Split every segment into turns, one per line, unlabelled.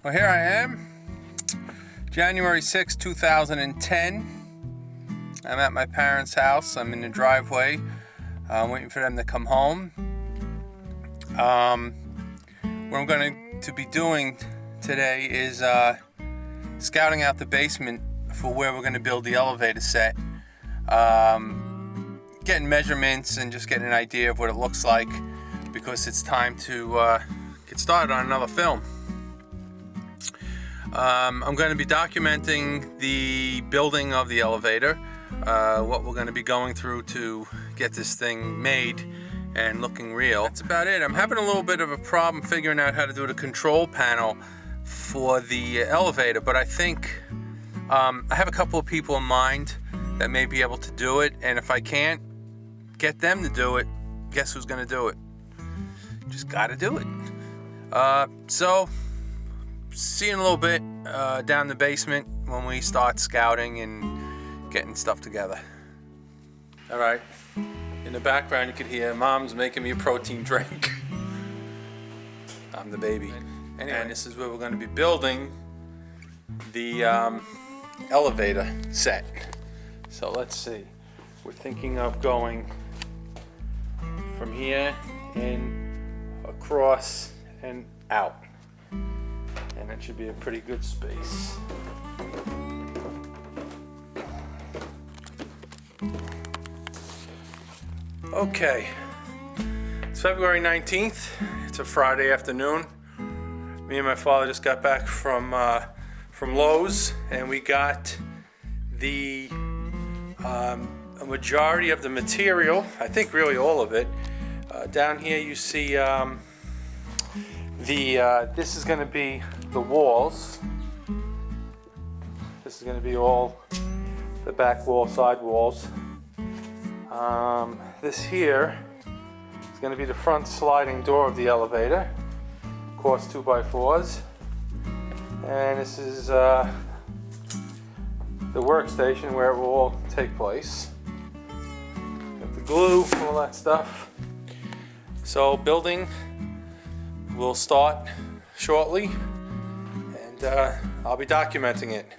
Well, here I am, January 6, 2010. I'm at my parents' house. I'm in the driveway, waiting for them to come home. What I'm going to be doing today is scouting out the basement for where we're going to build the elevator set. Getting measurements and just getting an idea of what it looks like, because it's time to get started on another film. I'm going to be documenting the building of the elevator, what we're going to be going through to get this thing made and looking real. That's about it. I'm having a little bit of a problem figuring out how to do the control panel for the elevator, but I think I have a couple of people in mind that may be able to do it, and if I can't get them to do it, guess who's going to do it? Just got to do it. So see you in a little bit down the basement when we start scouting and getting stuff together. All right, in the background you could hear Mom's making me a protein drink. I'm the baby. Anyway, and this is where we're going to be building the elevator set. So let's see, we're thinking of going from here in, across, and out. And that should be a pretty good space. Okay, it's February 19th. It's a Friday afternoon. Me and my father just got back from Lowe's, and we got the a majority of the material, I think really all of it. Down here you see this is going to be the walls. This is going to be all the back wall, side walls. This here is going to be the front sliding door of the elevator. Of course, 2x4s. And this is the workstation where it will all take place. Got the glue, all that stuff. So building will start shortly, and I'll be documenting it.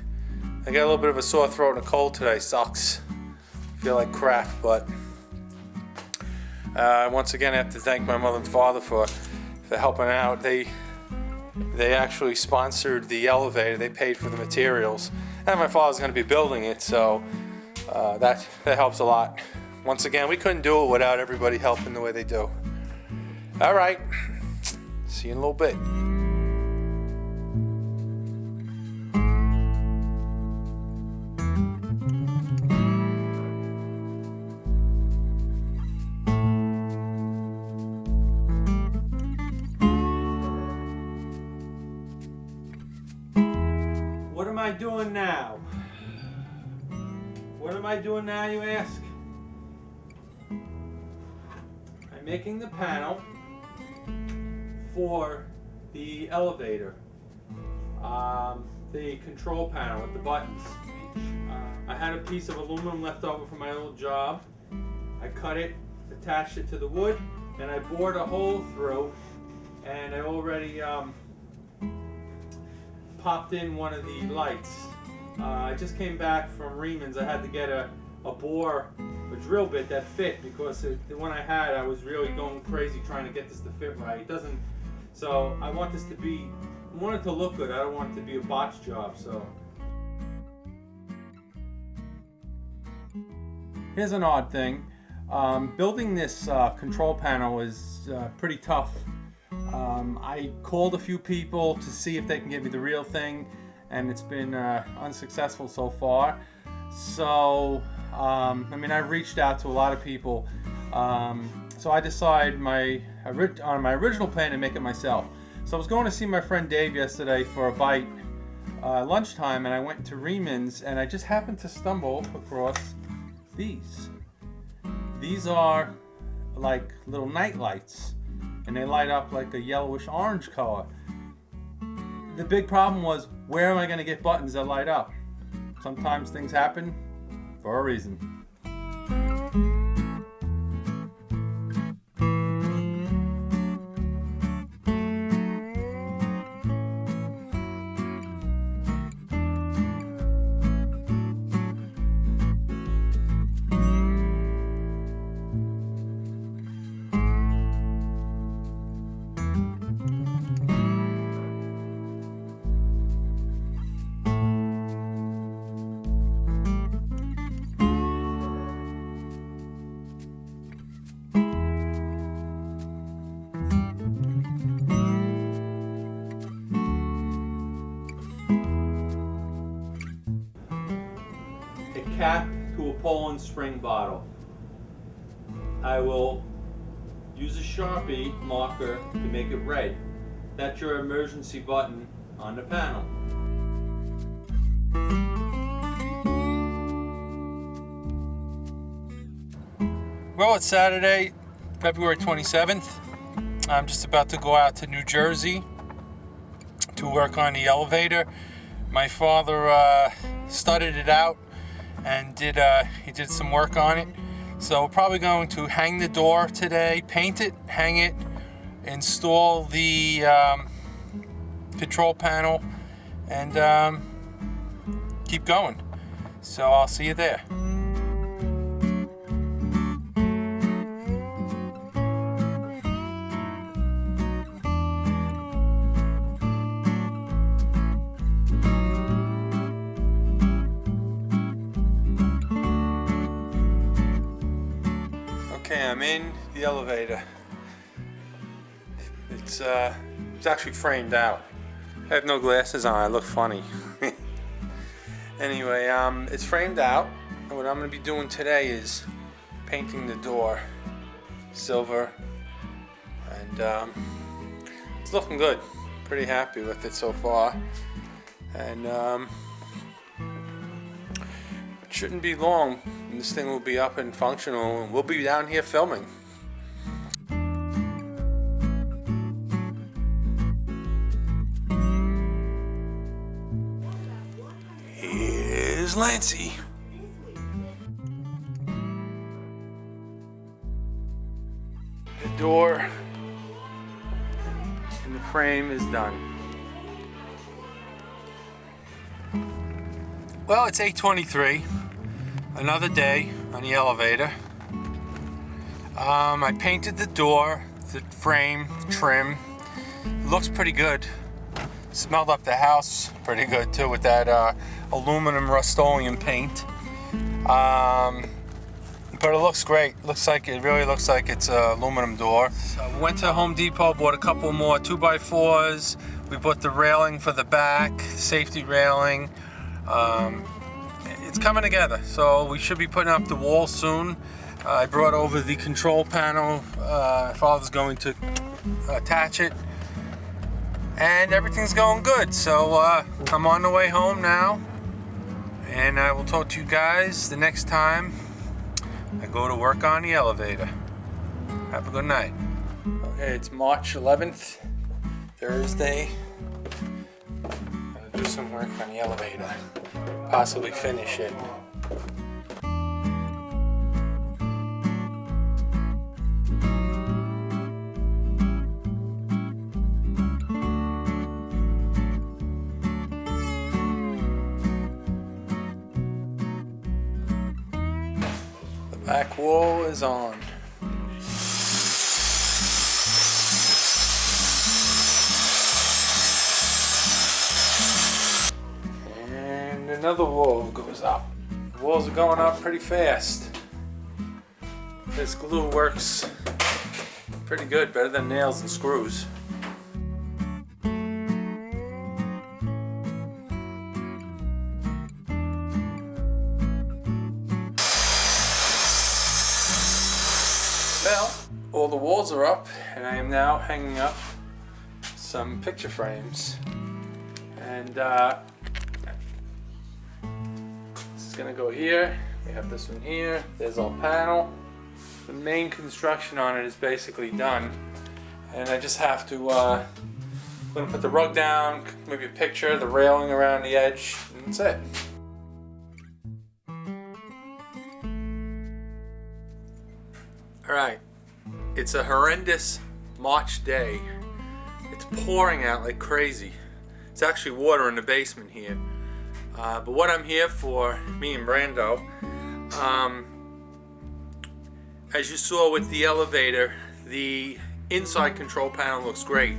I got a little bit of a sore throat and a cold today. Sucks. Feel like crap, but once again I have to thank my mother and father for helping out. They actually sponsored the elevator. They paid for the materials, and my father's going to be building it, so that helps a lot. Once again, we couldn't do it without everybody helping the way they do. All right, see you in a little bit. What am I doing now? What am I doing now, you ask? I'm making the panel for the elevator, the control panel with the buttons. I had a piece of aluminum left over from my old job. I cut it, attached it to the wood, and I bored a hole through, and I already popped in one of the lights. I just came back from Reman's. I had to get a drill bit that fit, because the one I had, I was really going crazy trying to get this to fit right. It doesn't. So I want this to be, I want it to look good. I don't want it to be a botch job. So here's an odd thing. Building this control panel is pretty tough. I called a few people to see if they can give me the real thing, and it's been unsuccessful so far. So I mean, I reached out to a lot of people. So I decided on my original plan to make it myself. So I was going to see my friend Dave yesterday for a bite lunchtime, and I went to Reman's, and I just happened to stumble across these. These are like little night lights, and they light up like a yellowish orange color. The big problem was, where am I going to get buttons that light up? Sometimes things happen for a reason. cap to a Poland Spring bottle. I will use a Sharpie marker to make it red. That's your emergency button on the panel. Well, it's Saturday, February 27th. I'm just about to go out to New Jersey to work on the elevator. My father studied it out and he did some work on it. So we're probably going to hang the door today, paint it, hang it, install the control panel, and keep going. So I'll see you there. Okay, I'm in the elevator. It's actually framed out. I have no glasses on, I look funny. Anyway, it's framed out, and what I'm going to be doing today is painting the door silver, and it's looking good. Pretty happy with it so far, and it shouldn't be long, and this thing will be up and functional, and we'll be down here filming. Here's Lancey. The door and the frame is done. Well, it's 8:23. Another day on the elevator. I painted the door, the frame, the trim. It looks pretty good. Smelled up the house pretty good too with that aluminum Rust-Oleum paint. But it looks great. It really looks like it's an aluminum door. So we went to Home Depot, bought a couple more 2x4s. We bought the railing for the back, safety railing. It's coming together, so we should be putting up the wall soon. I brought over the control panel. Father's going to attach it, and everything's going good. So I'm on the way home now, and I will talk to you guys the next time I go to work on the elevator. Have a good night. Okay, it's March 11th, Thursday. I'm gonna do some work on the elevator. Possibly finish it. The back wall is on. Another wall goes up. The walls are going up pretty fast. This glue works pretty good, better than nails and screws. Well, all the walls are up, and I am now hanging up some picture frames. And gonna go here. We have this one here. There's our panel. The main construction on it is basically done, and I just have to I'm gonna put the rug down, maybe a picture, the railing around the edge, and that's it. All right, it's a horrendous March day. It's pouring out like crazy. It's actually water in the basement here. But what I'm here for, me and Brando, as you saw with the elevator, the inside control panel looks great,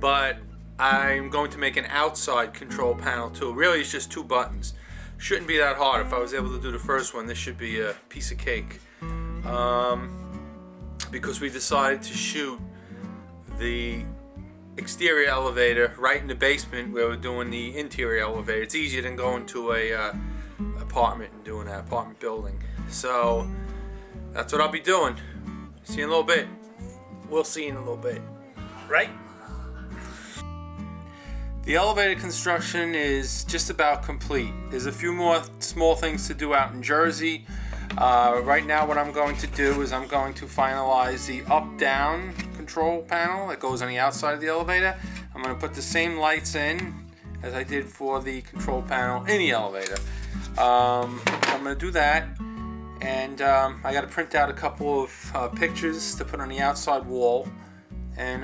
but I'm going to make an outside control panel too. Really, it's just 2 buttons. Shouldn't be that hard. If I was able to do the first one, this should be a piece of cake. Because we decided to shoot the exterior elevator right in the basement where we're doing the interior elevator. It's easier than going to a apartment and doing an apartment building. So that's what I'll be doing. See you in a little bit. We'll see you in a little bit, right? The elevator construction is just about complete. There's a few more small things to do out in Jersey. Right now what I'm going to do is I'm going to finalize the up-down control panel that goes on the outside of the elevator. I'm going to put the same lights in as I did for the control panel in the elevator. I'm going to do that, and I got to print out a couple of pictures to put on the outside wall, and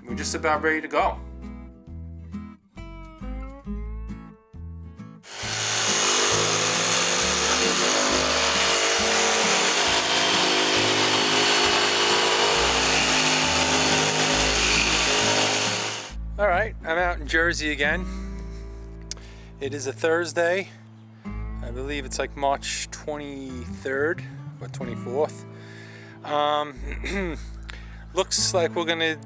we're just about ready to go. All right, I'm out in Jersey again. It is a Thursday. I believe it's like March 23rd or 24th. Looks like we're gonna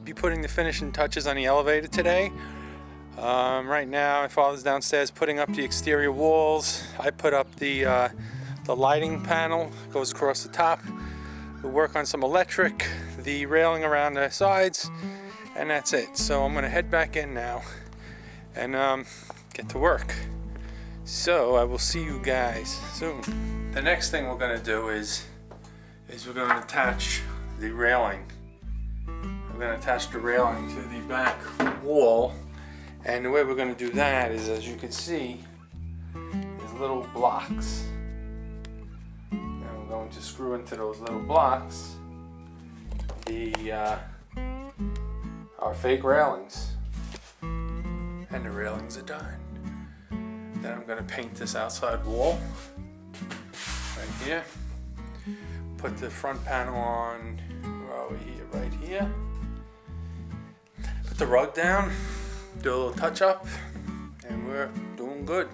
be putting the finishing touches on the elevator today. Right now, my father's downstairs putting up the exterior walls. I put up the lighting panel, goes across the top. We'll work on some electric, the railing around the sides, and that's it. So I'm gonna head back in now and get to work. So I will see you guys soon. The next thing we're gonna do is we're gonna attach the railing. We're gonna attach the railing to the back wall, and the way we're gonna do that is, as you can see, there's little blocks, and we're going to screw into those little blocks our fake railings, and the railings are done. Then I'm going to paint this outside wall right here, put the front panel on right here, put the rug down, do a little touch up, and we're doing good.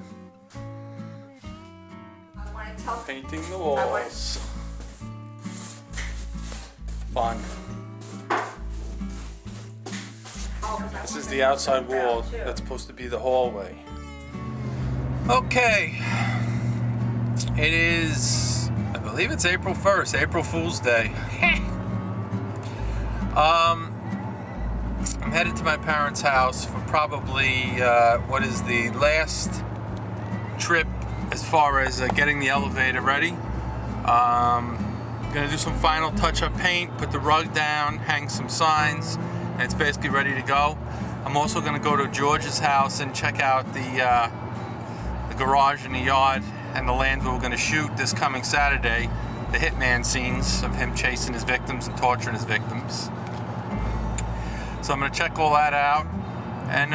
Painting the walls. Fun. This is the outside wall that's supposed to be the hallway. Okay, it is, I believe it's April 1st, April Fool's Day. I'm headed to my parents' house for probably what is the last trip as far as getting the elevator ready. Gonna do some final touch-up paint, put the rug down, hang some signs, and it's basically ready to go. I'm also gonna go to George's house and check out the garage and the yard and the land we're gonna shoot this coming Saturday, the hitman scenes of him chasing his victims and torturing his victims. So I'm gonna check all that out, and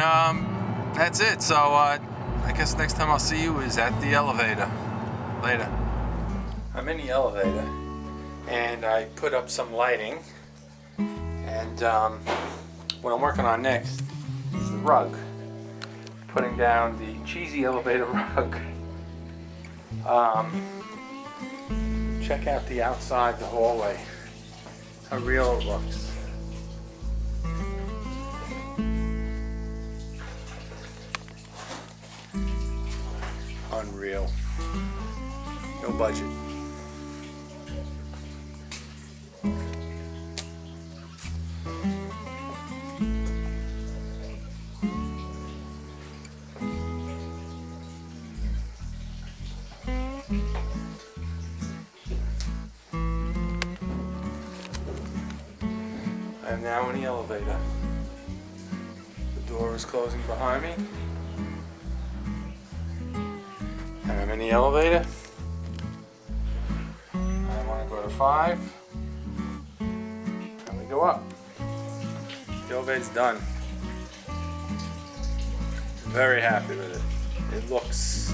that's it. So I guess next time I'll see you is at the elevator. Later. I'm in the elevator, and I put up some lighting, and what I'm working on next is the rug. Putting down the cheesy elevator rug. Check out the outside, the hallway. How real it looks. Unreal. No budget. I'm now in the elevator. The door is closing behind me. And I'm in the elevator. I want to go to 5. And we go up. The elevator's done. Very happy with it. It looks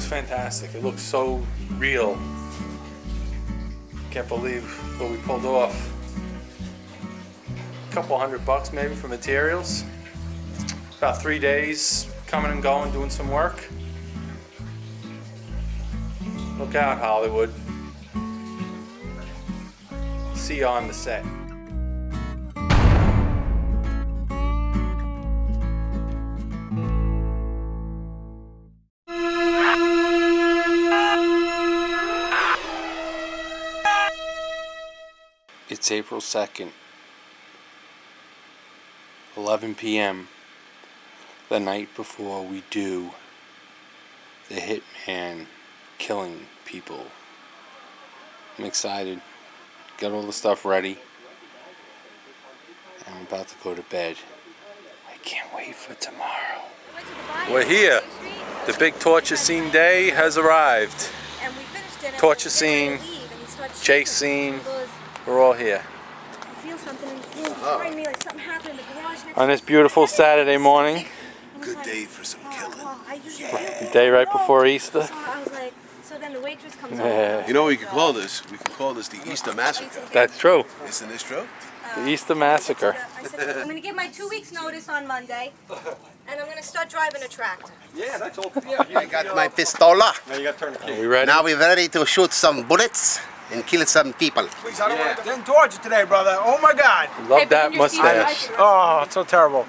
fantastic. It looks so real. Can't believe what we pulled off. Couple $100 maybe for materials. About 3 days coming and going, doing some work. Look out, Hollywood. See you on the set. April 2nd, 11 p.m., the night before we do the Hitman killing people. I'm excited. Got all the stuff ready. I'm about to go to bed. I can't wait for tomorrow. We're here. The big torture scene day has arrived. Torture scene, chase scene, we're all here. On this beautiful Saturday morning.
Good day for some killing.
The day right before Easter.
You know what we could call this? We could call this the Easter Massacre.
That's true.
Isn't this true?
The Easter Massacre.
I'm going to give my 2 weeks notice on Monday, and I'm going to start driving a tractor.
Yeah, that's all.
I got my pistola.
Now you got to turn the key.
Are we ready?
Now we're ready to shoot some bullets and kill some people.
Please, I don't want to get torture today, brother. Oh my God.
Love that mustache.
Oh, it's so terrible.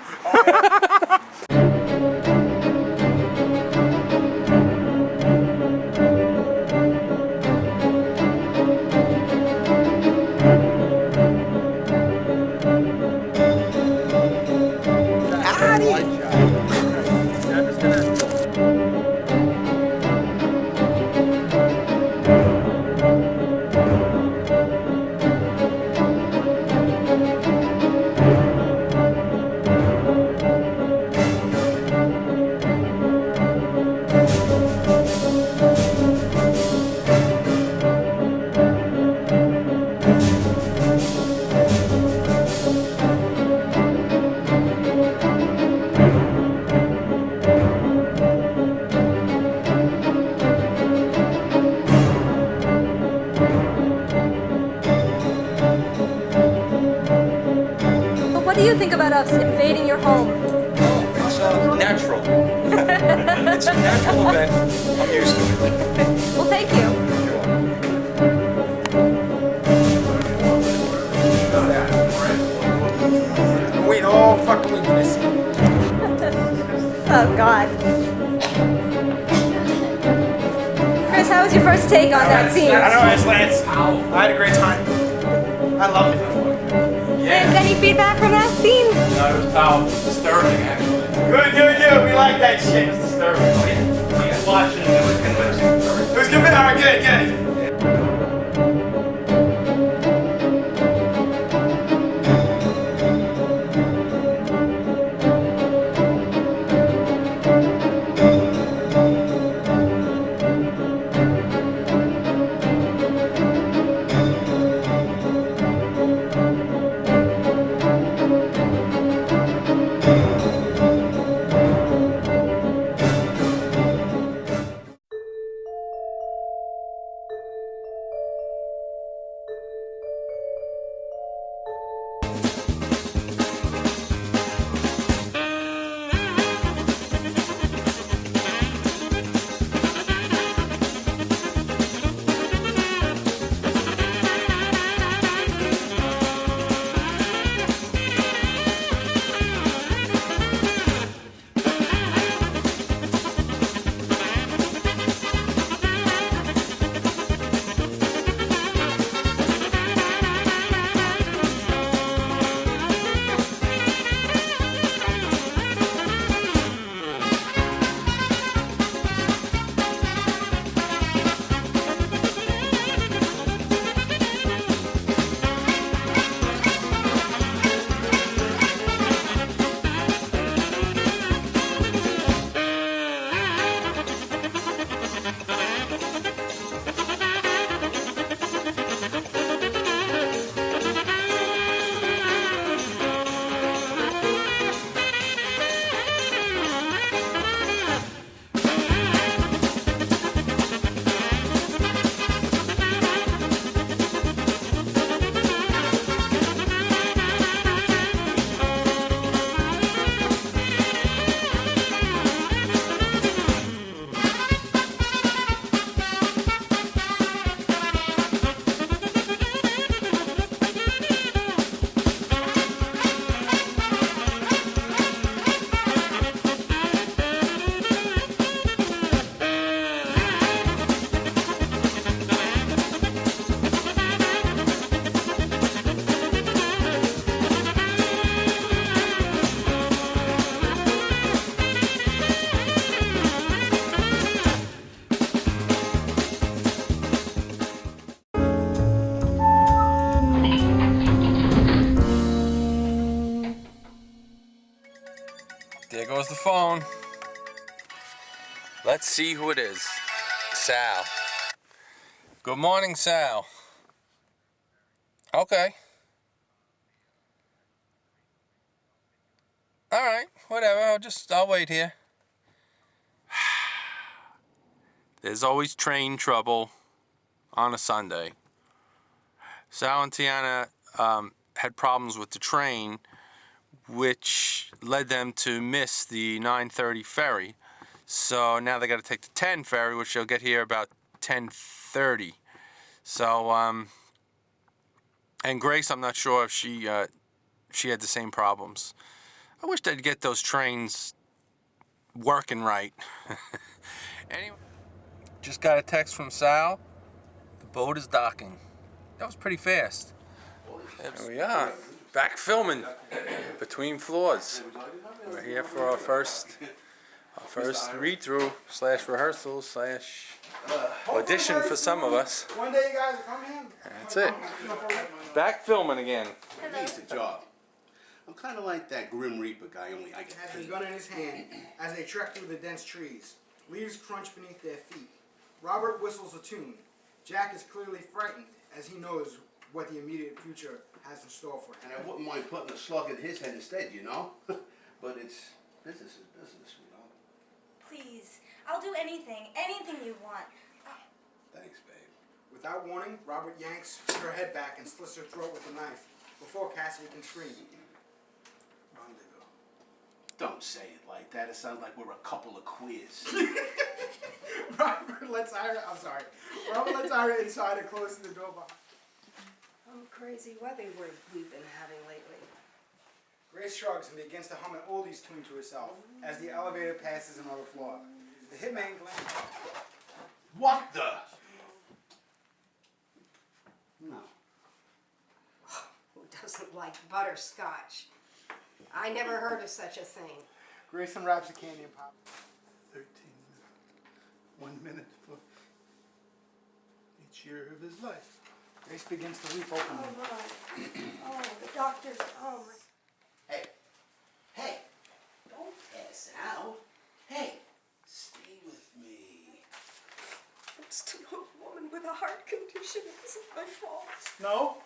What do you think about us invading your home?
It's natural. It's a natural event. I'm used to it.
Well, thank you.
Wait, oh, fucking week for this.
Oh, God. Chris, how was your first take on that scene?
I don't know, it's Lance. I had a great time. I loved it.
Lance, any feedback from that scene?
No, it was powerful. Disturbing, actually.
Good. We like that shit.
It's disturbing. Yeah. Watching it was convincing.
It was good. All right, good.
goes the phone. Let's see who it is. Sal. Good morning, Sal. Okay. All right, whatever. I'll wait here. There's always train trouble on a Sunday. Sal and Tiana had problems with the train, which led them to miss the 9:30 ferry. So now they got to take the 10 ferry, which they'll get here about 10:30. So, and Grace, I'm not sure if she had the same problems. I wish they'd get those trains working right. Anyway, just got a text from Sal. The boat is docking. That was pretty fast. There we are, back filming between floors. We're here for our first read-through / rehearsal / audition for some of us.
One day you guys will come in.
That's it. Back filming again.
It's a job. I'm kind of like that Grim Reaper guy, only I get
Has his
paid.
gun in his hand as they trek through the dense trees. Leaves crunch beneath their feet. Robert whistles a tune. Jack is clearly frightened as he knows what the immediate future has in store for him.
And I wouldn't mind putting a slug in his head instead, you know? But it's business is business, you know?
Please, I'll do anything you want.
Thanks, babe.
Without warning, Robert yanks her head back and slits her throat with a knife before Cassidy can scream. Rendezvous.
Don't say it like that. It sounds like we're a couple of queers.
Robert lets Ira inside and closes the door behind.
Oh, crazy weather we've been having lately.
Grace shrugs and begins to hum an oldies tune to herself as the elevator passes another floor. The hitman glances.
What the? No.
Who doesn't like butterscotch? I never heard of such a thing.
Grace unwraps a candy and pops.
13 1 minute for each year of his life.
Grace begins to weep openly.
Oh, the doctor's home.
Hey, don't pass out. Hey, stay with me.
I'm still a woman with a heart condition. It isn't my fault.
No?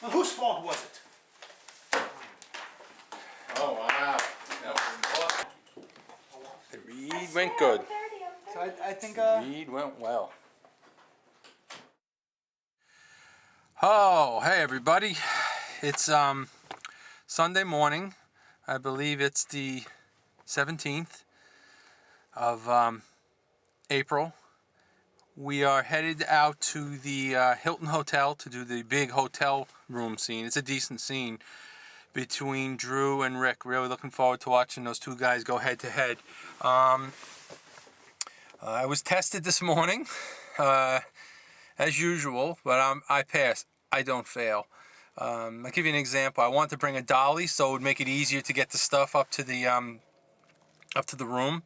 Well, whose fault was it?
Oh, wow. That was awesome.
The read went good.
So I think
Read went well. Oh, hey everybody. It's Sunday morning. I believe it's the 17th of April. We are headed out to the Hilton Hotel to do the big hotel room scene. It's a decent scene between Drew and Rick. Really looking forward to watching those two guys go head to head. I was tested this morning, as usual, but I passed. I don't fail. I'll give you an example. I wanted to bring a dolly so it would make it easier to get the stuff up to the room,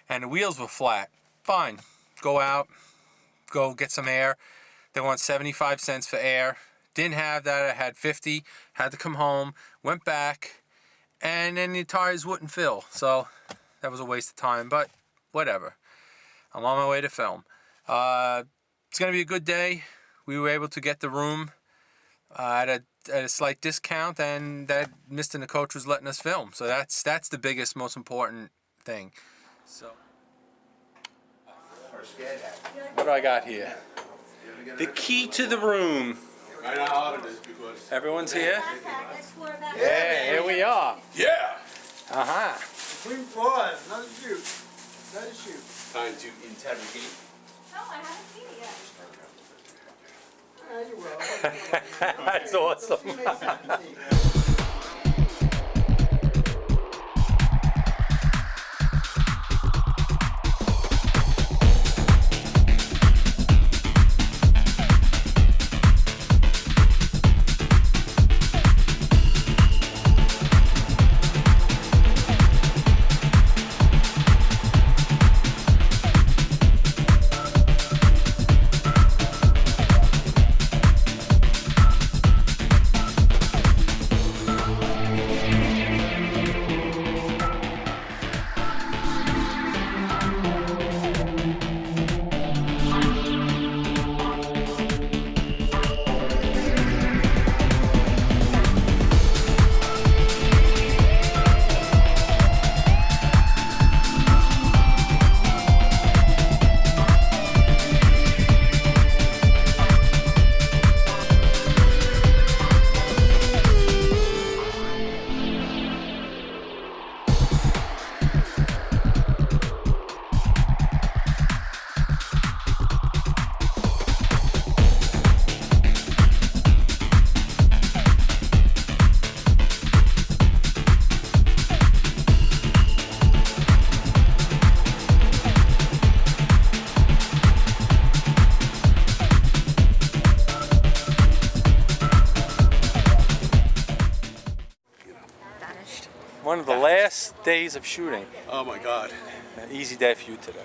and the wheels were flat. Fine, go out, go get some air. They want 75 cents for air. Didn't have that. I had 50. Had to come home. Went back, and then the tires wouldn't fill. So that was a waste of time. But whatever. I'm on my way to film. It's gonna be a good day. We were able to get the room at a slight discount, and that Mr. and the coach was letting us film. So that's the biggest, most important thing. So what do I got here? The key to the room.
I know how hard it is because...
Everyone's here?
Backpack, explore backpack.
Yeah, here we are.
Yeah!
Uh-huh.
between floors, another shoot. Another shoot.
Time to interrogate.
No, I haven't seen it yet.
Yeah, you will.
That's awesome.
See you May 17th.
days of shooting.
Oh my God.
An easy day for you today.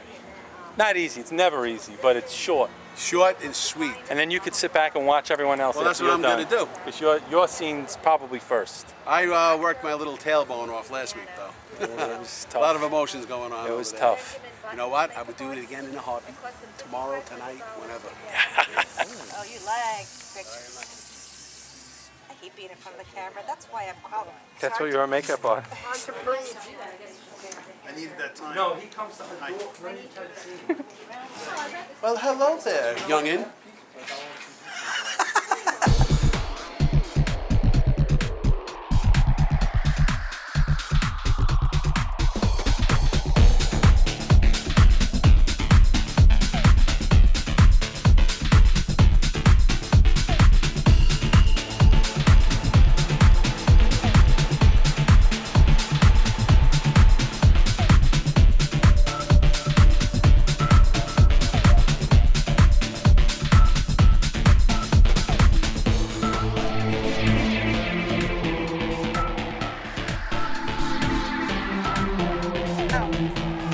Not easy, it's never easy, but it's short.
Short and sweet.
And then you could sit back and watch everyone else.
Well, that's what I'm gonna do.
Because your scene's probably first.
I worked my little tailbone off last week, though.
It was
A
tough.
lot of emotions going on.
It was
over there.
tough.
You know what? I would do it again in a heartbeat. Tomorrow, tonight, whenever.
Oh, you like pictures. I hate being in front of the camera. That's why I'm calling.
That's what you're a makeup on.
I needed that time.
No, he comes to the door.
Well, hello there, youngin.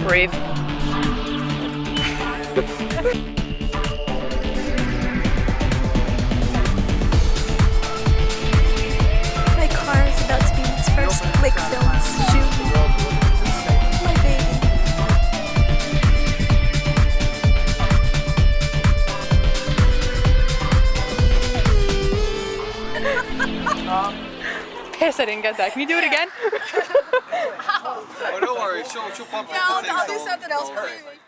Brave.
My car is about to be its first Blick Films shoot. My baby.
Yes, I didn't get that. Can you do it again?
Oh, don't worry, she'll pump
Yeah, I'll do something else for you.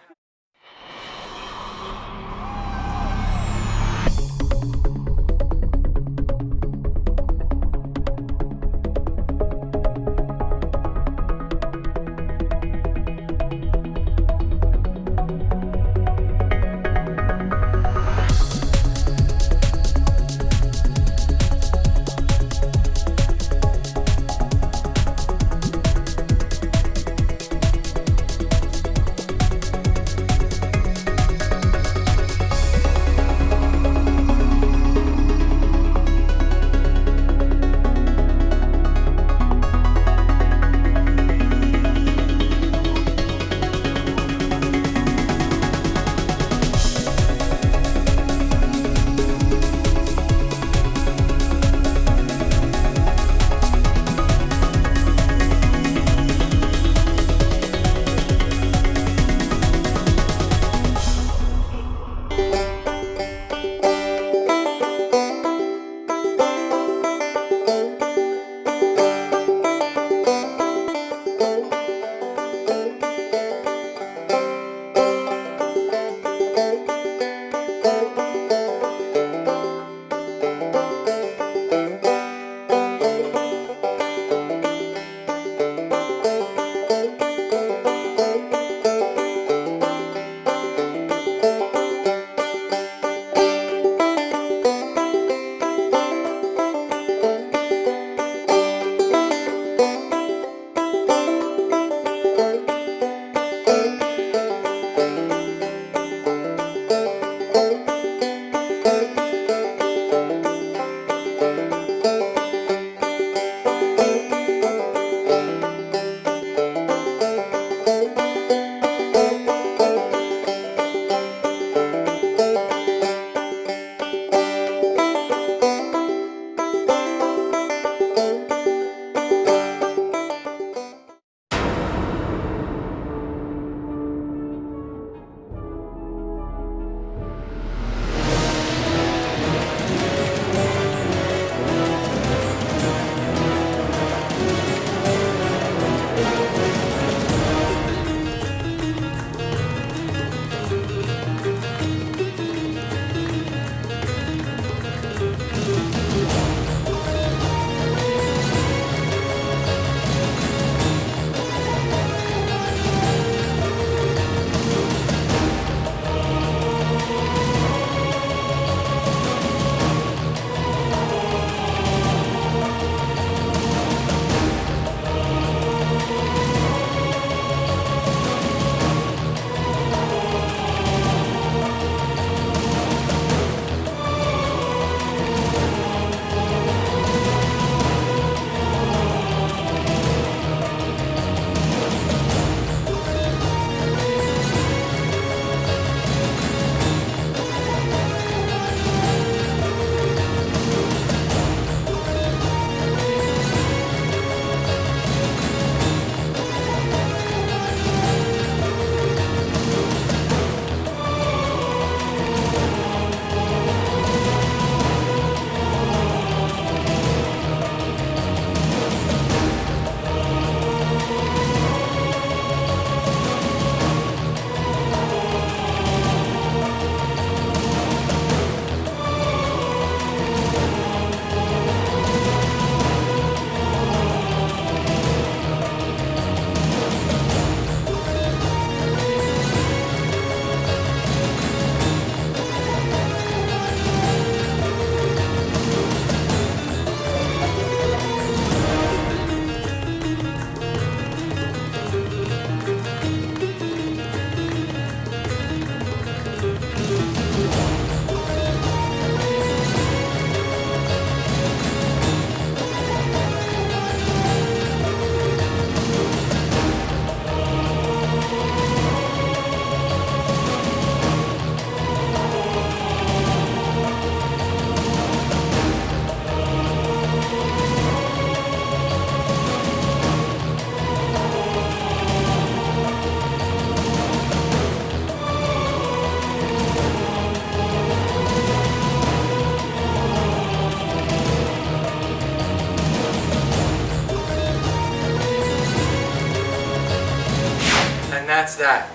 that's that.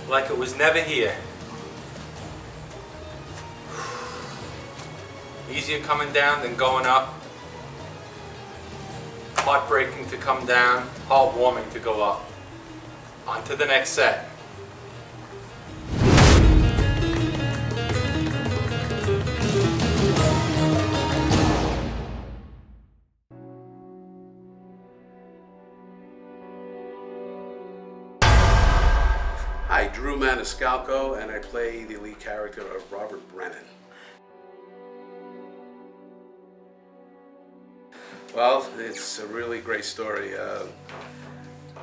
Like it was never here. Easier coming down than going up. Heartbreaking to come down, heartwarming to go up. On to the next set.
Hi, Drew Maniscalco, and I play the lead character of Robert Brennan. Well, it's a really great story.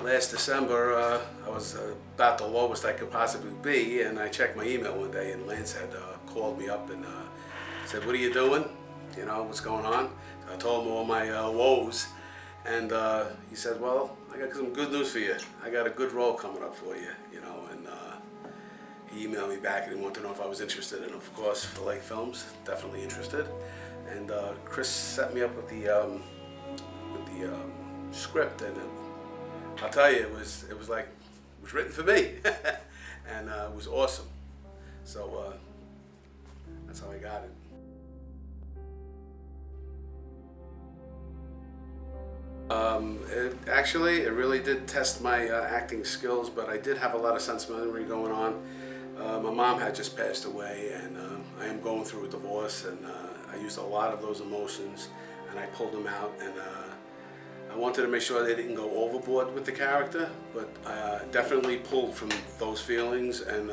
Last December, I was about the lowest I could possibly be, and I checked my email one day, and Lance had called me up and said, "What are you doing? You know, what's going on?" So I told him all my woes, and he said, "Well, I got some good news for you. I got a good role coming up for you, you know." And he emailed me back and he wanted to know if I was interested, and of course, for Lake Films, definitely interested. And Chris set me up with the script, and I'll tell you, it was like it was written for me, and it was awesome. So that's how I got it. It really did test my acting skills, but I did have a lot of sense memory going on. My mom had just passed away, and I am going through a divorce, and I used a lot of those emotions, and I pulled them out, and I wanted to make sure they didn't go overboard with the character, but definitely pulled from those feelings, and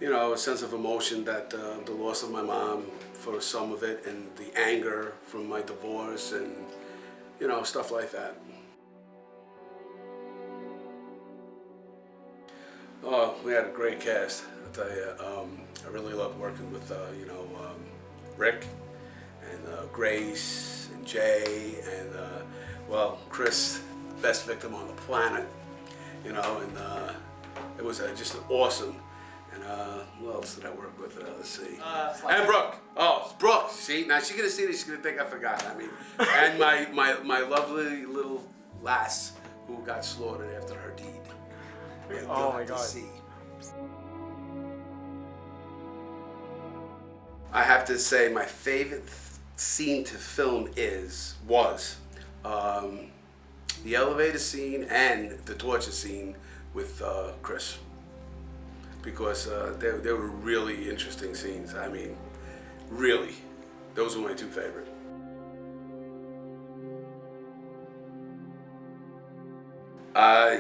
you know, a sense of emotion that the loss of my mom for some of it, and the anger from my divorce, and you know, stuff like that. Oh, we had a great cast, I'll tell you. I really loved working with, you know, Rick and Grace and Jay and, well, Chris, best victim on the planet, you know, and it was just awesome. And who else did I work with? Let's see. And Brooke. Oh, it's Brooke. See, now she's gonna see this. She's gonna think I forgot. I mean, and my lovely little lass who got slaughtered after her deed. And
Oh my God.
see. I have to say, my favorite scene to film was the elevator scene and the torture scene with Chris. Because they were really interesting scenes. I mean, really, those were my two favorite.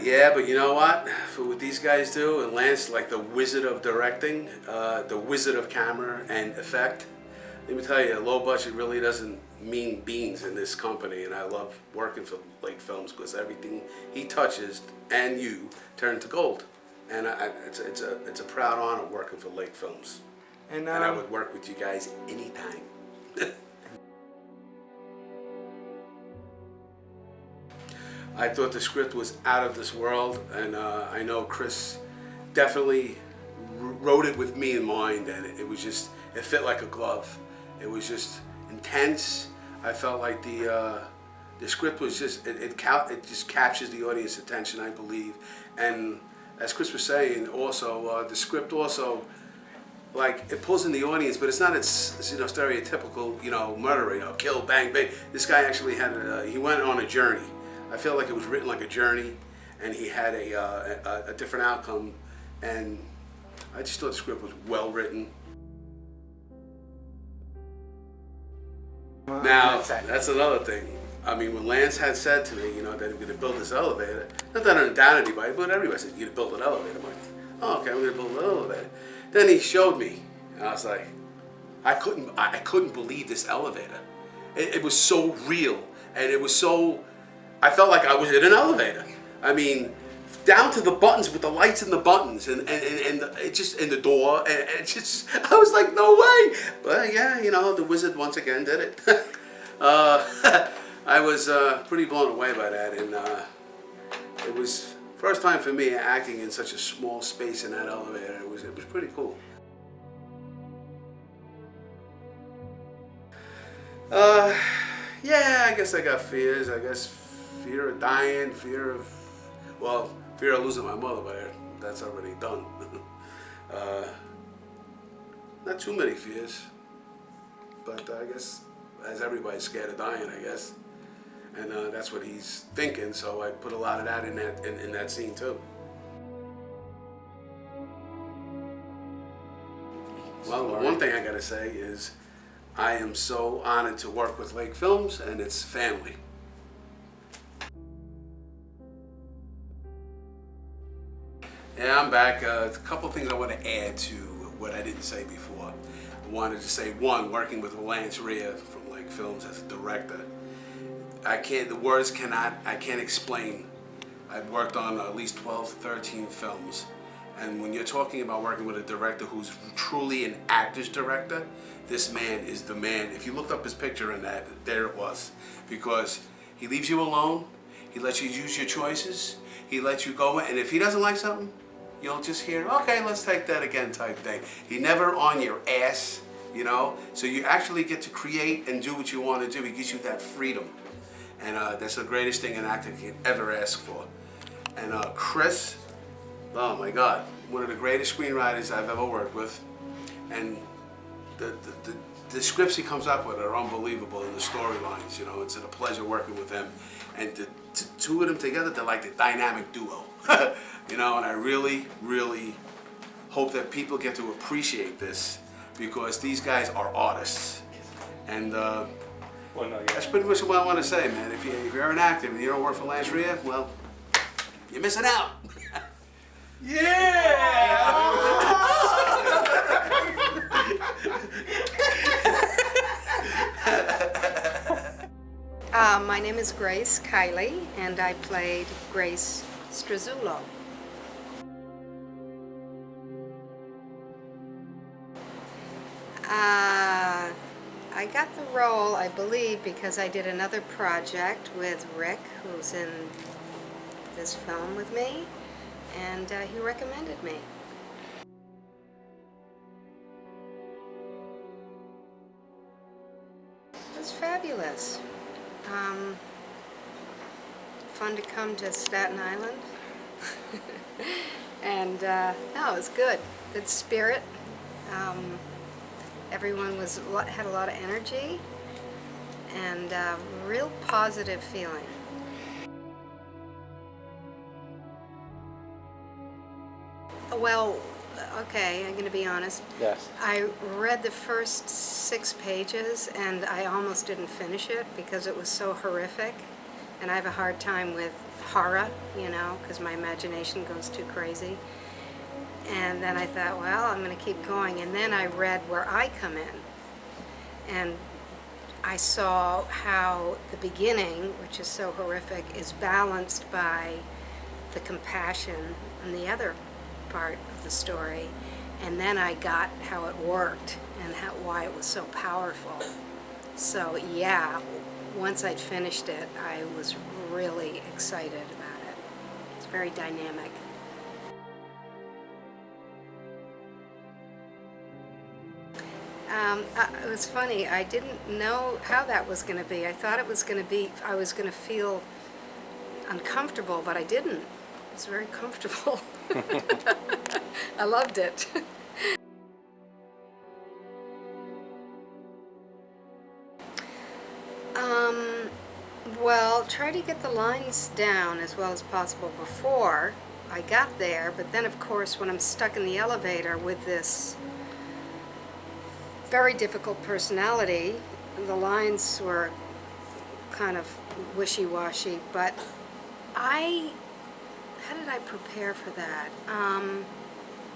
Yeah, but you know what? For what these guys do, and Lance, like the wizard of directing, the wizard of camera and effect, let me tell you, low budget really doesn't mean beans in this company, and I love working for Lake Films because everything he touches and you turn to gold. And it's a proud honor working for Lake Films. And I would work with you guys anytime. I thought the script was out of this world, and I know Chris definitely wrote it with me in mind, and it fit like a glove. It was just intense. I felt like the script was just, it just captures the audience attention, I believe. And as Chris was saying, also the script also, like, it pulls in the audience, but it's not its you know, stereotypical, you know, murder, you know, kill, bang, bang. This guy actually had he went on a journey. I feel like it was written like a journey, and he had a different outcome, and I just thought the script was well written. Now, that's another thing. I mean, when Lance had said to me, you know, that he was going to build this elevator, not that I don't doubt anybody, but everybody said, you're going to build an elevator. I'm like, oh, okay, I'm going to build an elevator. Then he showed me, and I was like, I couldn't believe this elevator. It was so real, and it was so, I felt like I was in an elevator. I mean, down to the buttons with the lights and the buttons, and it just, in the door, and it just, I was like, no way. But yeah, you know, the wizard once again did it. I was pretty blown away by that, and it was first time for me acting in such a small space in that elevator. It was pretty cool. Yeah, I guess I got fears. I guess fear of dying, fear of, well, fear of losing my mother, but that's already done. Not too many fears, but I guess as everybody's scared of dying, I guess, and that's what he's thinking. So I put a lot of that in that scene too. Well, the one thing I gotta say is I am so honored to work with Lake Films and its family. Yeah, I'm back. A couple things I want to add to what I didn't say before. I wanted to say, one, working with Lance Rhea from Lake Films as a director. I can't explain. I've worked on at least 12 to 13 films. And when you're talking about working with a director who's truly an actor's director, this man is the man. If you looked up his picture in that, there it was. Because he leaves you alone, he lets you use your choices, he lets you go, and if he doesn't like something, you'll just hear, okay, let's take that again type thing. He never on your ass, you know? So you actually get to create and do what you want to do. He gives you that freedom. And that's the greatest thing an actor can ever ask for. And Chris, oh my God, one of the greatest screenwriters I've ever worked with. And the scripts he comes up with are unbelievable, and the storylines, you know, it's a pleasure working with him. And the two of them together, they're like the dynamic duo, you know, and I really, really hope that people get to appreciate this, because these guys are artists. And that's pretty much what I want to say, man. If you're an actor and you don't work for Lance Rhea, well, you're missing out.
My name is Grace Kiley, and I played Grace Struzzulo. I got the role, I believe, because I did another project with Rick, who's in this film with me, and he recommended me. It was fabulous. Fun to come to Staten Island. And no, it was good. Good spirit. Everyone had a lot of energy and real positive feeling. Well, okay, I'm going to be honest.
Yes.
I read the first 6 pages and I almost didn't finish it because it was so horrific. And I have a hard time with horror, you know, because my imagination goes too crazy. And then I thought, well, I'm going to keep going. And then I read Where I Come In. And I saw how the beginning, which is so horrific, is balanced by the compassion and the other part of the story. And then I got how it worked and why it was so powerful. So yeah, once I'd finished it, I was really excited about it. It's very dynamic. It was funny, I didn't know how that was going to be. I thought it was going to be, I was going to feel uncomfortable, but I didn't. It was very comfortable. I loved it. Well, try to get the lines down as well as possible before I got there, but then of course when I'm stuck in the elevator with this very difficult personality, the lines were kind of wishy-washy, but how did I prepare for that?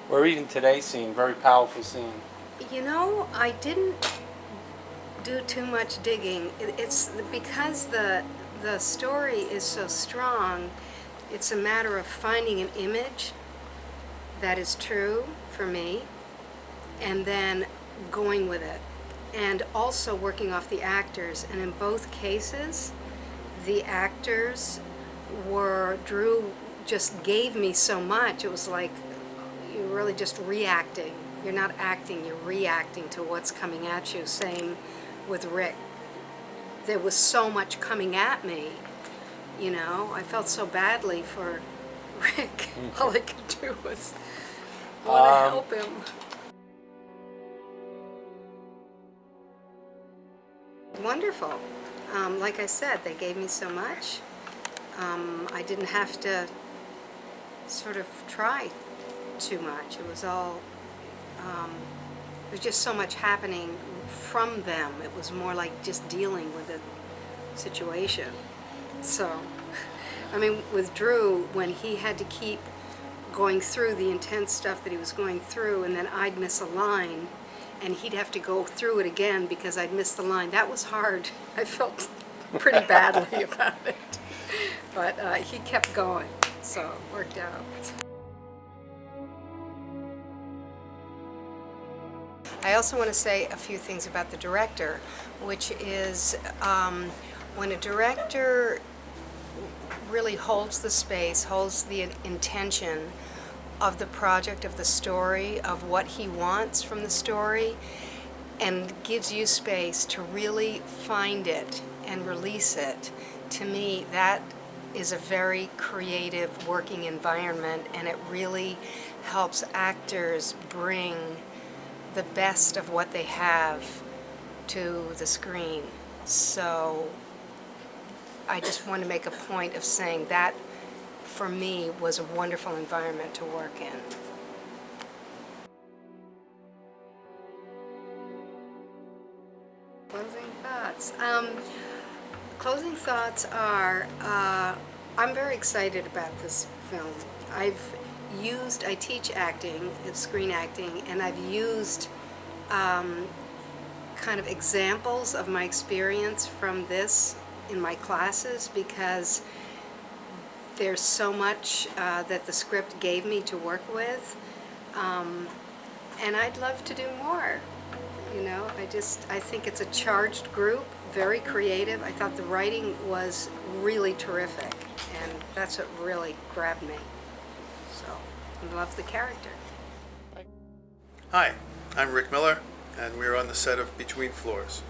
We're reading today's scene, very powerful scene.
You know, I didn't do too much digging. It's because the story is so strong, it's a matter of finding an image that is true for me and then going with it, and also working off the actors. And in both cases, the actors Drew just gave me so much. It was like you're really just reacting. You're not acting, you're reacting to what's coming at you. Same with Rick. There was so much coming at me, you know. I felt so badly for Rick. All I could do was want to help him. Wonderful. Like I said, they gave me so much. I didn't have to sort of try too much. It was all, there was just so much happening from them. It was more like just dealing with the situation. So, I mean, with Drew, when he had to keep going through the intense stuff that he was going through, and then I'd miss a line, and he'd have to go through it again because I'd missed the line. That was hard. I felt pretty badly about it. But he kept going, so it worked out. I also want to say a few things about the director, which is when a director really holds the space, holds the intention of the project, of the story, of what he wants from the story, and gives you space to really find it and release it. To me, that is a very creative working environment, and it really helps actors bring the best of what they have to the screen. So I just want to make a point of saying that, for me, was a wonderful environment to work in. Closing thoughts. Closing thoughts are, I'm very excited about this film. I teach acting, screen acting, and I've used kind of examples of my experience from this in my classes, because there's so much that the script gave me to work with, and I'd love to do more. You know, I think it's a charged group, very creative. I thought the writing was really terrific, and that's what really grabbed me. So, I love the character.
Hi, I'm Rick Miller, and we're on the set of Between Floors.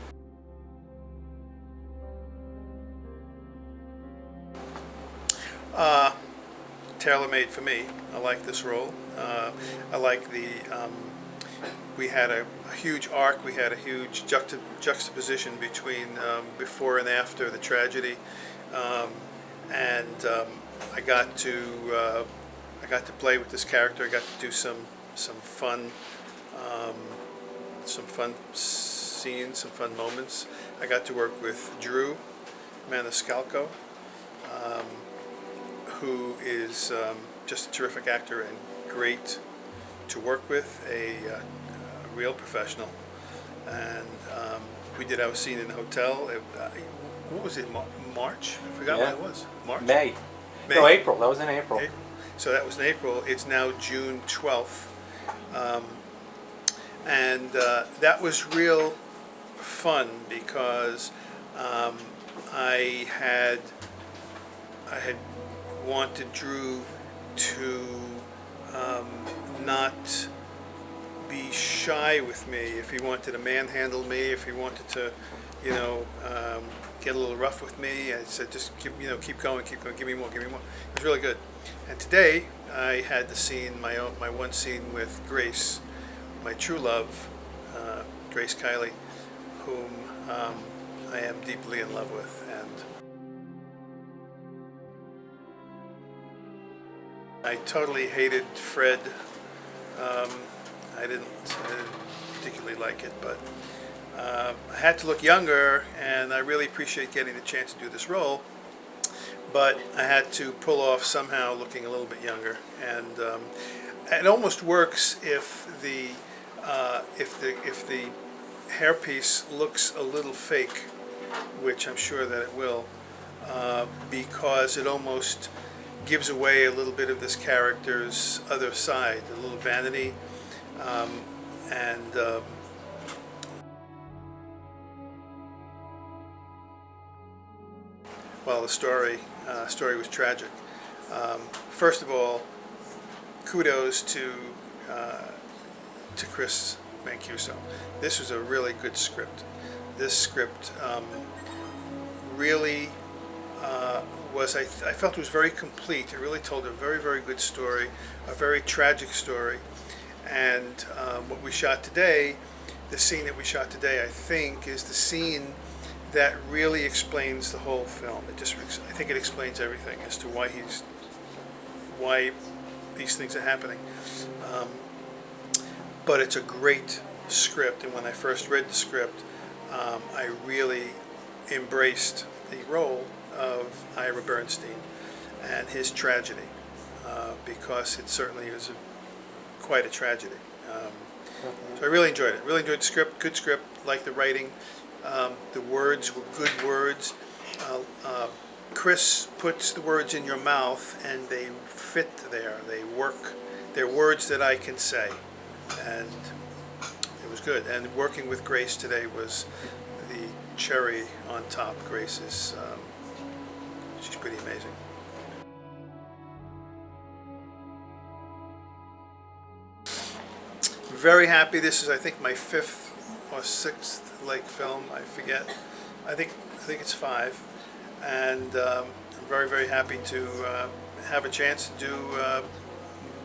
Tailor-made for me. I like this role. I like we had a huge arc, we had a huge juxtaposition between before and after the tragedy, and I got to play with this character. I got to do some fun scenes, some fun moments. I got to work with Drew Maniscalco, who is just a terrific actor and great to work with, a real professional. And we did our scene in the hotel. What was it, March? I forgot what it was. March?
May. No, April. That was in April.
So that was in April. It's now June 12th. And that was real fun because I had wanted Drew to not be shy with me. If he wanted to manhandle me, if he wanted to, get a little rough with me, I said, just keep going, give me more. It was really good. And today I had the scene, my one scene with Grace, my true love, Grace Kiley, whom I am deeply in love with. And I totally hated Fred. I didn't particularly like it, but I had to look younger, and I really appreciate getting the chance to do this role. But I had to pull off somehow looking a little bit younger, and it almost works if the hairpiece looks a little fake, which I'm sure that it will, because it almost gives away a little bit of this character's other side, a little vanity, and well, the story was tragic. First of all, kudos to Chris Mancuso. This was a really good script. This script really I felt it was very complete. It really told a very, very good story, a very tragic story. And what we shot today, the scene that we shot today, I think, is the scene that really explains the whole film. I think it explains everything as to why these things are happening. But it's a great script, and when I first read the script, I really embraced the role of Ira Bernstein and his tragedy, because it certainly is quite a tragedy. So I really enjoyed it. Really enjoyed the script. Good script. Liked the writing. The words were good words. Chris puts the words in your mouth, and they fit there. They work. They're words that I can say, and it was good. And working with Grace today was the cherry on top. Grace is she's pretty amazing. Very happy. This is, I think, my 5th or 6th Lake film. I forget. I think it's 5, and I'm very, very happy to have a chance to do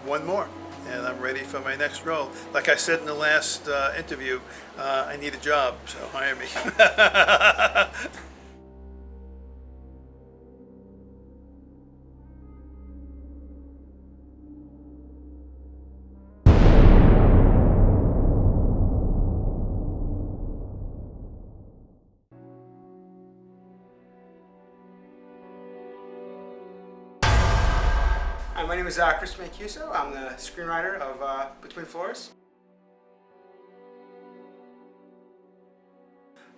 one more. And I'm ready for my next role. Like I said in the last interview, I need a job, so hire me.
Hi, my name is Chris Mancuso. I'm the screenwriter of Between Floors.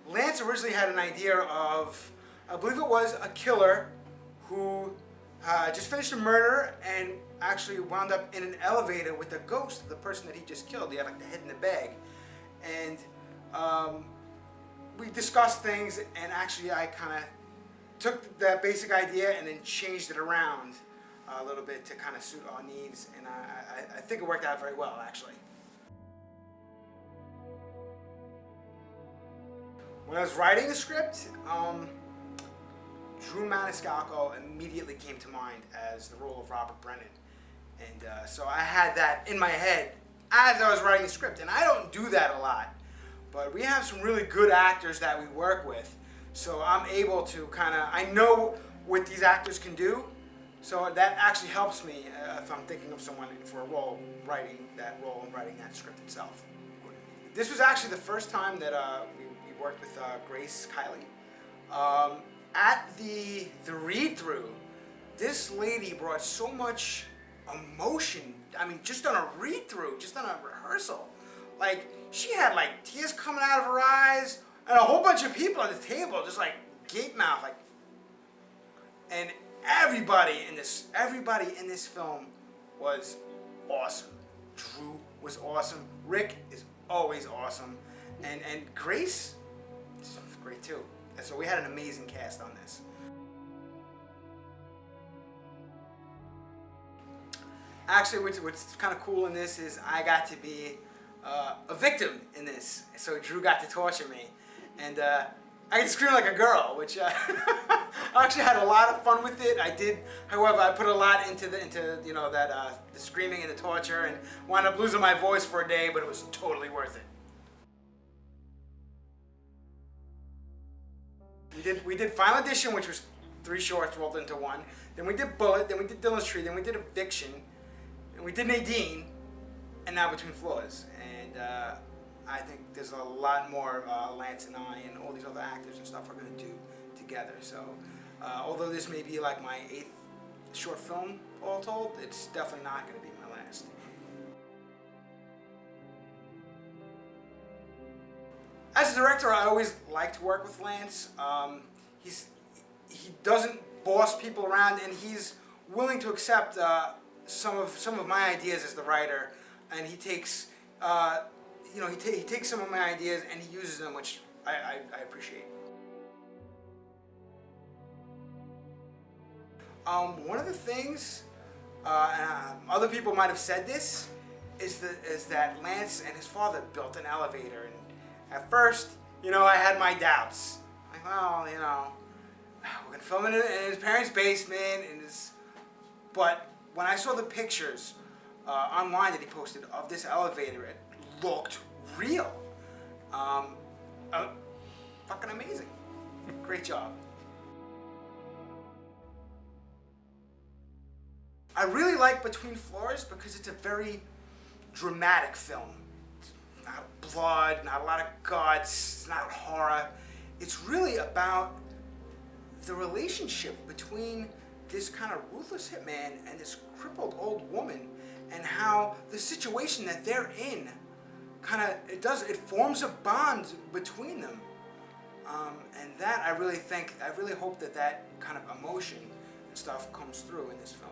Lance originally had an idea of, I believe it was a killer who just finished a murder and actually wound up in an elevator with the ghost of the person that he just killed. He had like the head in the bag. And we discussed things, and actually I kind of took that basic idea and then changed it around a little bit to kind of suit our needs, and I think it worked out very well, actually. When I was writing the script, Drew Maniscalco immediately came to mind as the role of Robert Brennan, and so I had that in my head as I was writing the script, and I don't do that a lot, but we have some really good actors that we work with, so I'm able to I know what these actors can do. So that actually helps me if I'm thinking of someone for a role, writing that role and writing that script itself. This was actually the first time that we worked with Grace Kiley. At the read-through, this lady brought so much emotion. I mean, just on a read-through, just on a rehearsal. Like, she had like tears coming out of her eyes, and a whole bunch of people at the table just like gape mouth, like, and everybody in this film was awesome. Drew was awesome. Rick is always awesome, and Grace is great too. And so we had an amazing cast on this. Actually, what's kind of cool in this is I got to be a victim in this. So Drew got to torture me, and I could scream like a girl, which I actually had a lot of fun with it. I did, however, I put a lot into you know, that the screaming and the torture, and wound up losing my voice for a day, but it was totally worth it. We did Final Edition, which was 3 shorts rolled into one. Then we did Bullet. Then we did Dylan's Tree. Then we did Eviction. And we did Nadine, and now Between Floors. And I think there's a lot more Lance and I and all these other actors and stuff are going to do together. So although this may be like my 8th short film all told, it's definitely not going to be my last. As a director, I always like to work with Lance. He doesn't boss people around, and he's willing to accept some of my ideas as the writer, and he takes you know, he takes some of my ideas and he uses them, which I appreciate. One of the things, other people might have said this, is that Lance and his father built an elevator, and at first, you know, I had my doubts. Like, well, you know, we're gonna film it in his parents' basement. But when I saw the pictures online that he posted of this elevator, it looked real. Fucking amazing. Great job. I really like Between Floors because it's a very dramatic film. It's not blood, not a lot of guts, it's not horror. It's really about the relationship between this kind of ruthless hitman and this crippled old woman, and how the situation that they're in it forms a bond between them. And that I really hope that kind of emotion and stuff comes through in this film.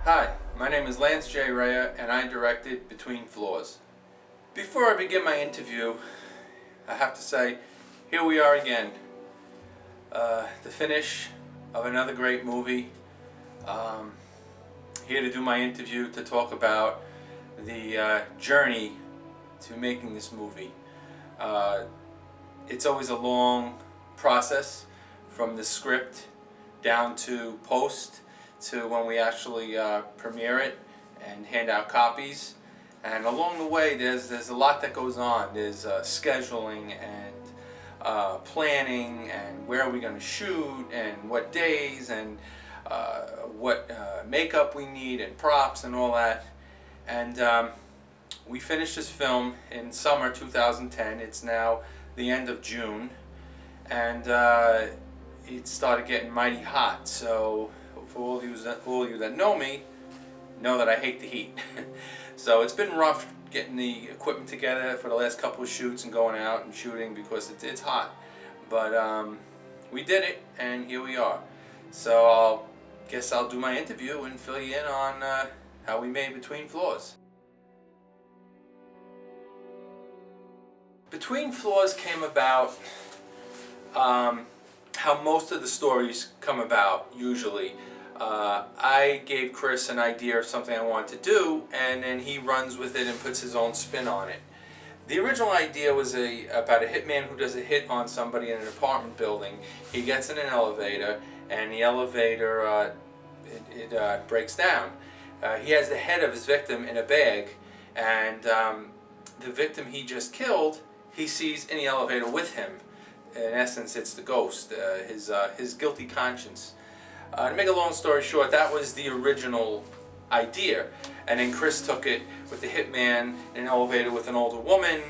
Hi, my name is Lance J. Rea, and I directed Between Floors. Before I begin my interview, I have to say, here we are again. The finish of another great movie. Here to do my interview to talk about the journey to making this movie. It's always a long process from the script down to post to when we actually premiere it and hand out copies. And along the way there's a lot that goes on. There's scheduling and planning and where are we going to shoot and what days and what makeup we need and props and all that. And we finished this film in summer 2010. It's now the end of June, and it started getting mighty hot. So for all of you that know me, know that I hate the heat. So it's been rough getting the equipment together for the last couple of shoots and going out and shooting because it's hot. But we did it, and here we are. So guess I'll do my interview and fill you in on how we made Between Floors. Between Floors came about how most of the stories come about usually. I gave Chris an idea of something I wanted to do, and then he runs with it and puts his own spin on it. The original idea was about a hitman who does a hit on somebody in an apartment building. He gets in an elevator, and the elevator breaks down. He has the head of his victim in a bag, and the victim he just killed, he sees in the elevator with him. In essence, it's the ghost, his guilty conscience. To make a long story short, that was the original idea. And then Chris took it with the hitman in an elevator with an older woman,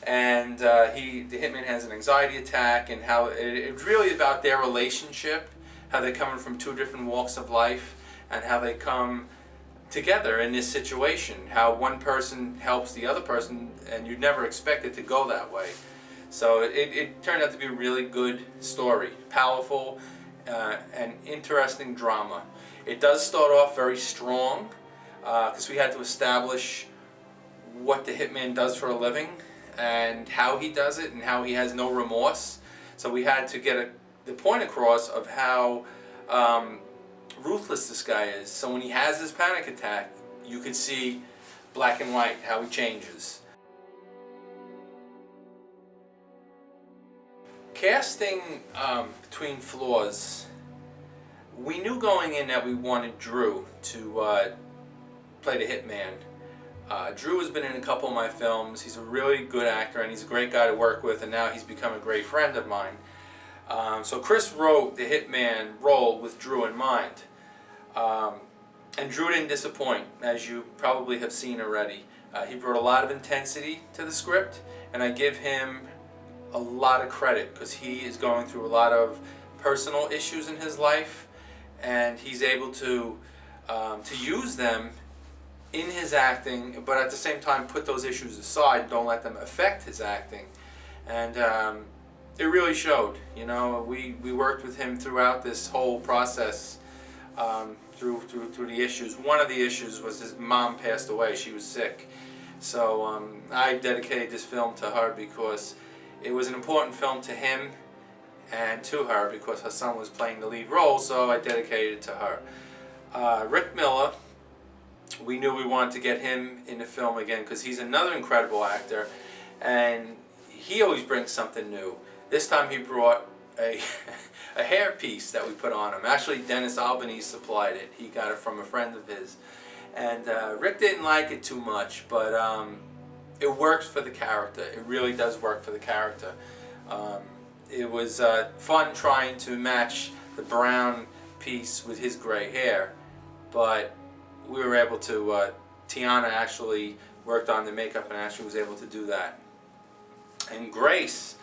and the hitman has an anxiety attack, and how it's really about their relationship, how they're coming from two different walks of life, and how they come together in this situation, how one person helps the other person, and you'd never expect it to go that way. So it turned out to be a really good story, powerful, and interesting drama. It does start off very strong because we had to establish what the hitman does for a living and how he does it and how he has no remorse. So we had to get the point across of how ruthless this guy is. So when he has his panic attack, you could see black and white how he changes. Casting Between Floors, we knew going in that we wanted Drew to play the hitman. Drew has been in a couple of my films. He's a really good actor and he's a great guy to work with, and now he's become a great friend of mine. So Chris wrote the hitman role with Drew in mind. And Drew didn't disappoint, as you probably have seen already. He brought a lot of intensity to the script, and I give him a lot of credit because he is going through a lot of personal issues in his life, and he's able to use them in his acting, but at the same time put those issues aside, don't let them affect his acting. And it really showed. You know, we worked with him throughout this whole process, through the issues. One of the issues was his mom passed away. She was sick. So I dedicated this film to her because it was an important film to him, and to her because her son was playing the lead role, so I dedicated it to her. Rick Miller, we knew we wanted to get him in the film again because he's another incredible actor, and he always brings something new. This time he brought a hair piece that we put on him. Actually, Dennis Albanese supplied it. He got it from a friend of his. And Rick didn't like it too much, but it works for the character. It really does work for the character. It was fun trying to match the brown piece with his gray hair, but we were able to, Tiana actually worked on the makeup and actually was able to do that. And Grace,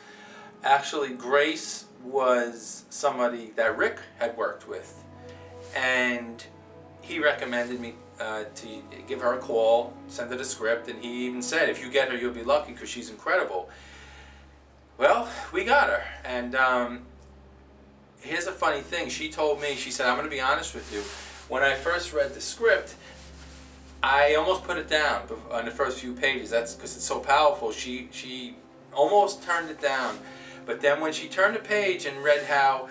actually Grace was somebody that Rick had worked with, and he recommended me to give her a call, send her the script, and he even said, if you get her, you'll be lucky because she's incredible. Well, we got her, and here's a funny thing. She told me, she said, I'm going to be honest with you, when I first read the script, I almost put it down on the first few pages. That's because it's so powerful. She almost turned it down, but then when she turned the page and read how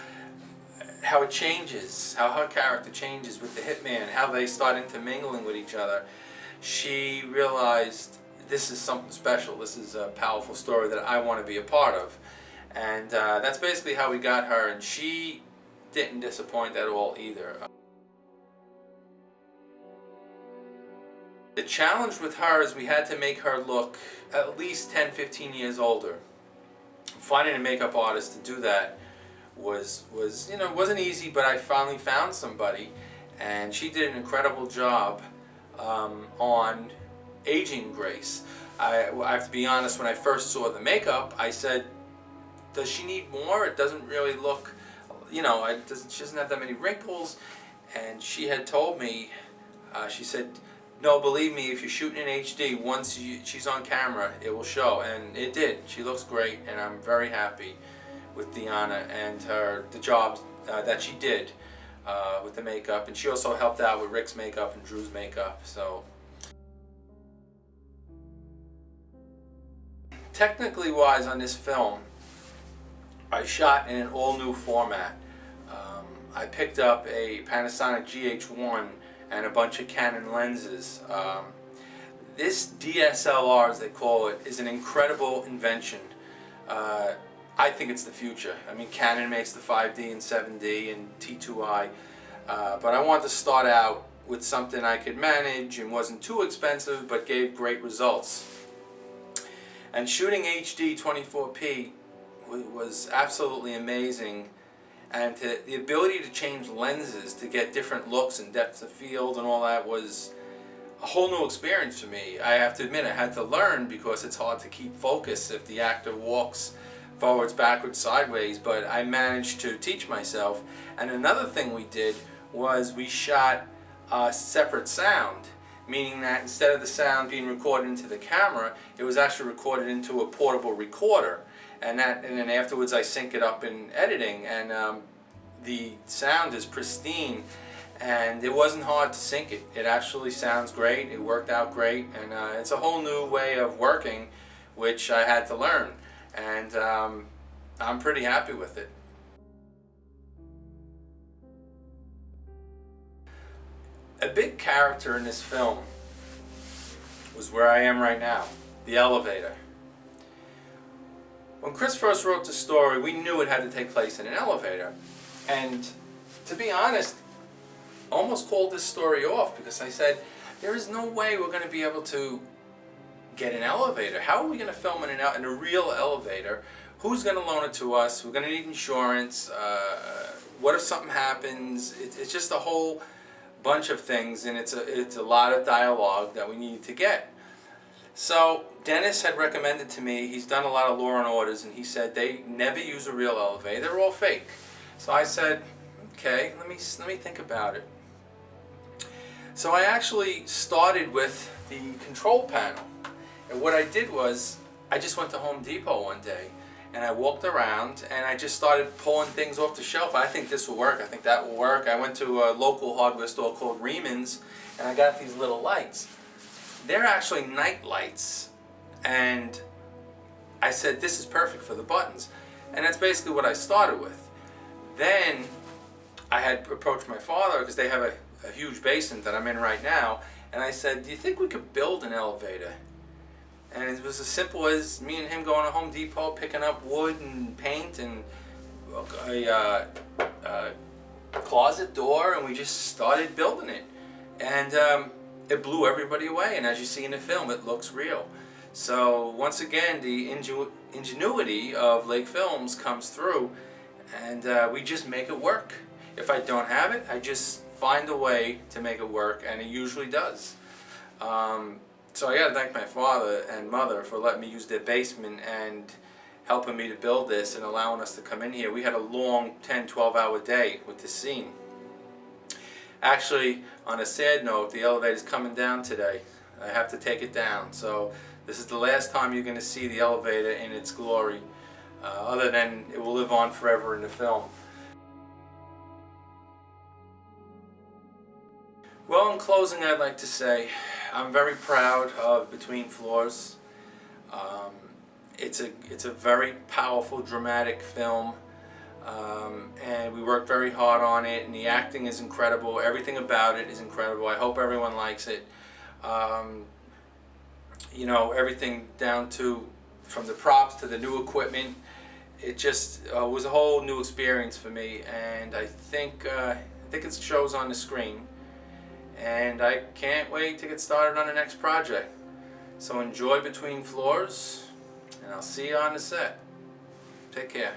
it changes, how her character changes with the hitman, how they start intermingling with each other, she realized this is something special. This is a powerful story that I want to be a part of. And that's basically how we got her, and she didn't disappoint at all either. The challenge with her is we had to make her look at least 10-15 years older. Finding a makeup artist to do that was you know, it wasn't easy, but I finally found somebody, and she did an incredible job on aging Grace. I have to be honest, when I first saw the makeup, I said, does she need more? It doesn't really look, you know, she doesn't have that many wrinkles. And she had told me, she said, no, believe me, if you're shooting in HD, once she's on camera, it will show. And it did. She looks great, and I'm very happy with Deanna and the job that she did with the makeup. And she also helped out with Rick's makeup and Drew's makeup. So technically wise on this film, I shot in an all-new format. I picked up a Panasonic GH1 and a bunch of Canon lenses. This DSLR, as they call it, is an incredible invention. I think it's the future. I mean, Canon makes the 5D and 7D and T2i, but I wanted to start out with something I could manage and wasn't too expensive, but gave great results. And shooting HD 24p was absolutely amazing, and the ability to change lenses to get different looks and depths of field and all that was a whole new experience for me. I have to admit, I had to learn because it's hard to keep focus if the actor walks forwards, backwards, sideways, but I managed to teach myself. And another thing we did was we shot separate sound, meaning that instead of the sound being recorded into the camera, it was actually recorded into a portable recorder. And then afterwards I sync it up in editing, and the sound is pristine, and it wasn't hard to sync it. It actually sounds great, it worked out great, and it's a whole new way of working which I had to learn, and I'm pretty happy with it. A big character in this film was where I am right now, the elevator. When Chris first wrote the story, we knew it had to take place in an elevator. And to be honest, I almost called this story off because I said, there is no way we're going to be able to get an elevator. How are we going to film in a real elevator? Who's going to loan it to us? We're going to need insurance. What if something happens? It's just a whole bunch of things, and it's a lot of dialogue that we need to get. So Dennis had recommended to me, he's done a lot of Law and Orders, and he said they never use a real elevator, they're all fake. So I said, okay, let me think about it. So I actually started with the control panel, and what I did was I just went to Home Depot one day and I walked around and I just started pulling things off the shelf. I think this will work, I think that will work. I went to a local hardware store called Reman's and I got these little lights. They're actually night lights, and I said this is perfect for the buttons. And that's basically what I started with. Then I had approached my father, because they have a huge basement that I'm in right now, and I said, do you think we could build an elevator? And it was as simple as me and him going to Home Depot, picking up wood and paint and a closet door, and we just started building it. And it blew everybody away, and as you see in the film, it looks real. So once again, the ingenuity of Lake Films comes through, and we just make it work. If I don't have it, I just find a way to make it work, and it usually does. So I gotta thank my father and mother for letting me use their basement and helping me to build this and allowing us to come in here. We had a long 10-12 hour day with this scene. Actually, on a sad note, the elevator's coming down today. I have to take it down. So this is the last time you're going to see the elevator in its glory, other than it will live on forever in the film. Well, in closing, I'd like to say I'm very proud of Between Floors. It's a very powerful, dramatic film, and we worked very hard on it, and the acting is incredible. Everything about it is incredible. I hope everyone likes it. You know, everything down to, from the props to the new equipment, it just was a whole new experience for me, and I think it shows on the screen. And I can't wait to get started on the next project. So enjoy Between Floors, and I'll see you on the set. Take care.